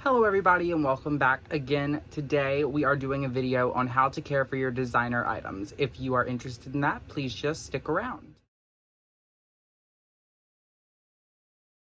Hello everybody and welcome back again. Today we are doing a video on how to care for your designer items. If you are interested in that, please just stick around.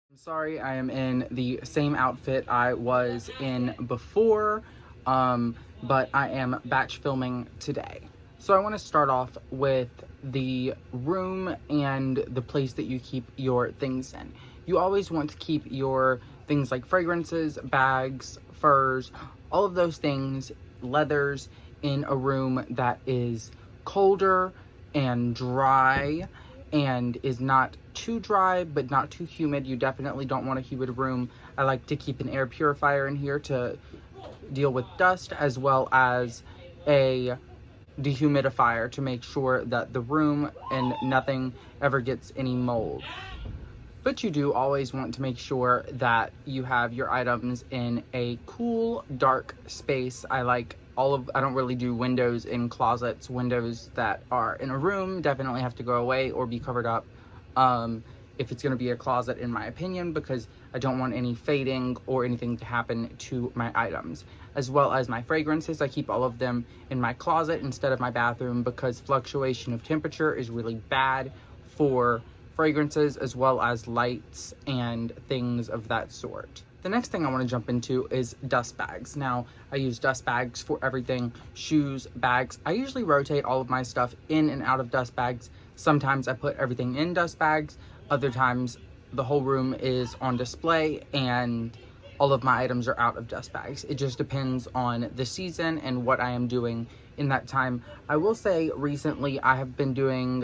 I'm sorry I am in the same outfit I was in before, but I am batch filming today. So I want to start off with the room and the place that you keep your things in. You always want to keep your things like fragrances, bags, furs, all of those things, leathers, in a room that is colder and dry and is not too dry but not too humid. You definitely don't want a humid room. I like to keep an air purifier in here to deal with dust, as well as a dehumidifier to make sure that the room and nothing ever gets any mold. But you do always want to make sure that you have your items in a cool, dark space. I don't really do windows in closets. Windows that are in a room definitely have to go away or be covered up if it's going to be a closet, in my opinion, because I don't want any fading or anything to happen to my items. As well as my fragrances, I keep all of them in my closet instead of my bathroom because fluctuation of temperature is really bad for fragrances, as well as lights and things of that sort. The next thing I want to jump into is dust bags. Now, I use dust bags for everything: shoes, bags. I usually rotate all of my stuff in and out of dust bags. Sometimes I put everything in dust bags. Other times the whole room is on display and all of my items are out of dust bags. It just depends on the season and what I am doing in that time. I will say recently I have been doing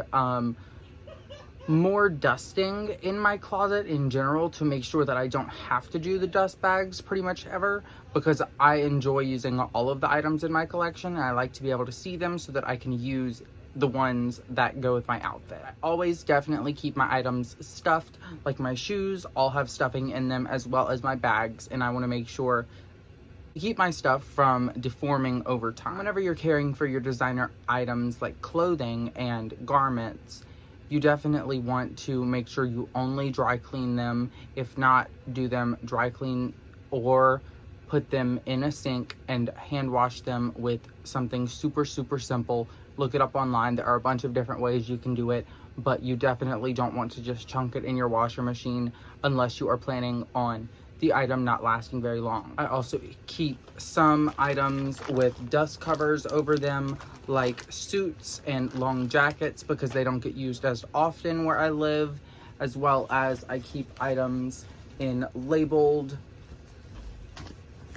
more dusting in my closet in general to make sure that I don't have to do the dust bags pretty much ever, because I enjoy using all of the items in my collection and I like to be able to see them so that I can use the ones that go with my outfit. I always definitely keep my items stuffed, like my shoes all have stuffing in them, as well as my bags, and I want to make sure to keep my stuff from deforming over time. Whenever you're caring for your designer items like clothing and garments, you definitely want to make sure you only dry clean them. If not, do them dry clean or put them in a sink and hand wash them with something super simple. Look it up online. There are a bunch of different ways you can do it, but you definitely don't want to just chunk it in your washer machine unless you are planning on the item not lasting very long. I also keep some items with dust covers over them, like suits and long jackets, because they don't get used as often where I live, as well as I keep items in labeled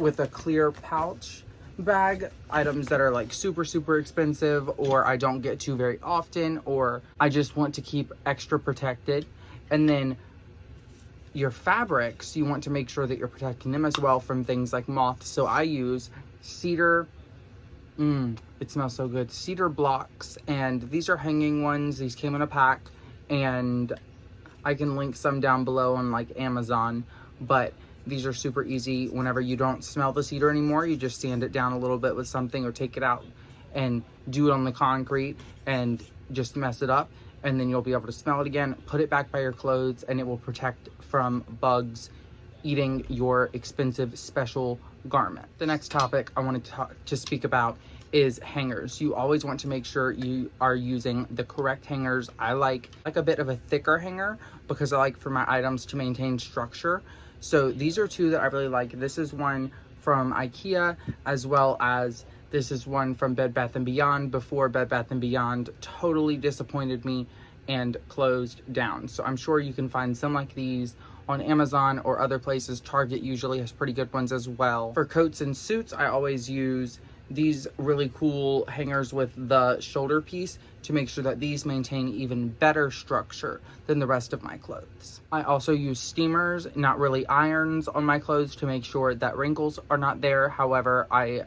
with a clear pouch bag, items that are like super expensive or I don't get to very often, or I just want to keep extra protected. And then your fabrics, you want to make sure that you're protecting them as well from things like moths. So I use cedar, it smells so good, cedar blocks, and these are hanging ones. These came in a pack, and I can link some down below on like Amazon, but these are super easy. Whenever you don't smell the cedar anymore, you just sand it down a little bit with something or take it out and do it on the concrete and just mess it up, and then you'll be able to smell it again. Put it back by your clothes and it will protect from bugs eating your expensive special garment. The next topic I wanted to speak about is hangers. You always want to make sure you are using the correct hangers. I like a bit of a thicker hanger because I like for my items to maintain structure. So these are two that I really like. This is one from IKEA, as well as this is one from Bed Bath & Beyond before Bed Bath & Beyond totally disappointed me and closed down. So I'm sure you can find some like these on Amazon or other places. Target usually has pretty good ones as well. For coats and suits, I always use these really cool hangers with the shoulder piece to make sure that these maintain even better structure than the rest of my clothes. I also use steamers, not really irons, on my clothes to make sure that wrinkles are not there. However, I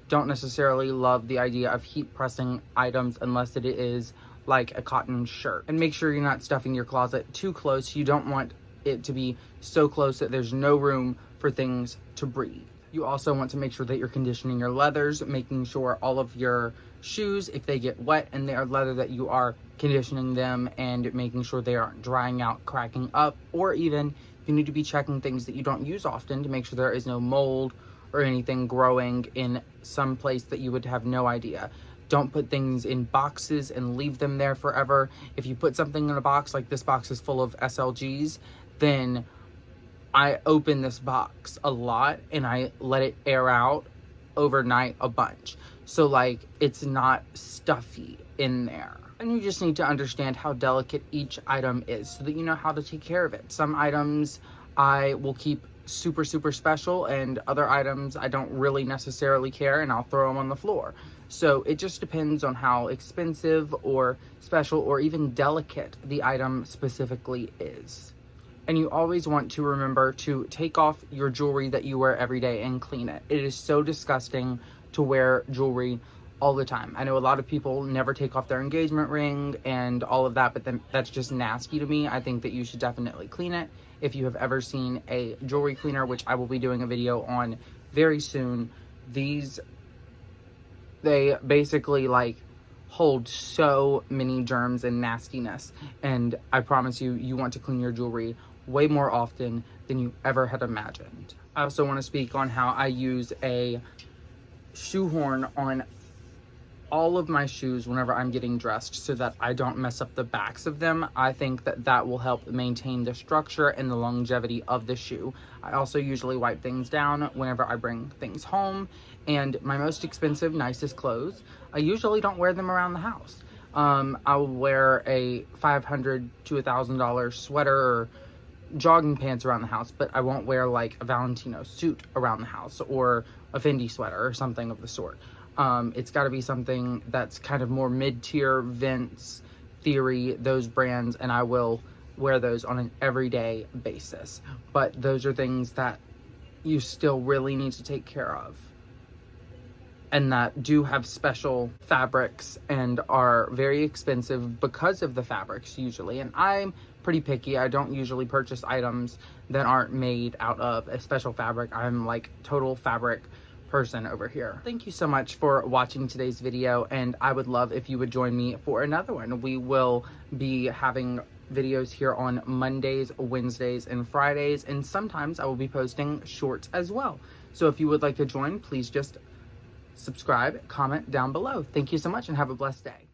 don't necessarily love the idea of heat pressing items unless it is like a cotton shirt. And make sure you're not stuffing your closet too close. You don't want it to be so close that there's no room for things to breathe. You also want to make sure that you're conditioning your leathers, making sure all of your shoes, if they get wet and they are leather, that you are conditioning them and making sure they aren't drying out, cracking up, or even You need to be checking things that you don't use often to make sure there is no mold or anything growing in some place that you would have no idea. Don't put things in boxes and leave them there forever. If you put something in a box, like this box is full of SLGs, then I open this box a lot and I let it air out overnight a bunch. So like it's not stuffy in there. And you just need to understand how delicate each item is so that you know how to take care of it. Some items I will keep super special, and other items I don't really necessarily care, and I'll throw them on the floor. So it just depends on how expensive or special or even delicate the item specifically is. And you always want to remember to take off your jewelry that you wear every day and clean it. It is so disgusting to wear jewelry all the time. I know a lot of people never take off their engagement ring and all of that, but then that's just nasty to me. I think that you should definitely clean it. If you have ever seen a jewelry cleaner, which I will be doing a video on very soon, they basically like hold so many germs and nastiness, and I promise you, you want to clean your jewelry way more often than you ever had imagined. I also want to speak on how I use a shoehorn on all of my shoes whenever I'm getting dressed so that I don't mess up the backs of them. I think that that will help maintain the structure and the longevity of the shoe. I also usually wipe things down whenever I bring things home. And my most expensive, nicest clothes, I usually don't wear them around the house. I will wear a $500 to $1,000 sweater or jogging pants around the house, but I won't wear like a Valentino suit around the house or a Fendi sweater or something of the sort. It's got to be something that's kind of more mid-tier, Vince, Theory, those brands, and I will wear those on an everyday basis. But those are things that you still really need to take care of, and that do have special fabrics and are very expensive because of the fabrics usually. And I'm pretty picky. I don't usually purchase items that aren't made out of a special fabric. I'm like total fabric person over here. Thank you so much for watching today's video, and I would love if you would join me for another one. We will be having videos here on Mondays, Wednesdays, and Fridays, and sometimes I will be posting shorts as well. So if you would like to join, please just subscribe, comment down below. Thank you so much and have a blessed day.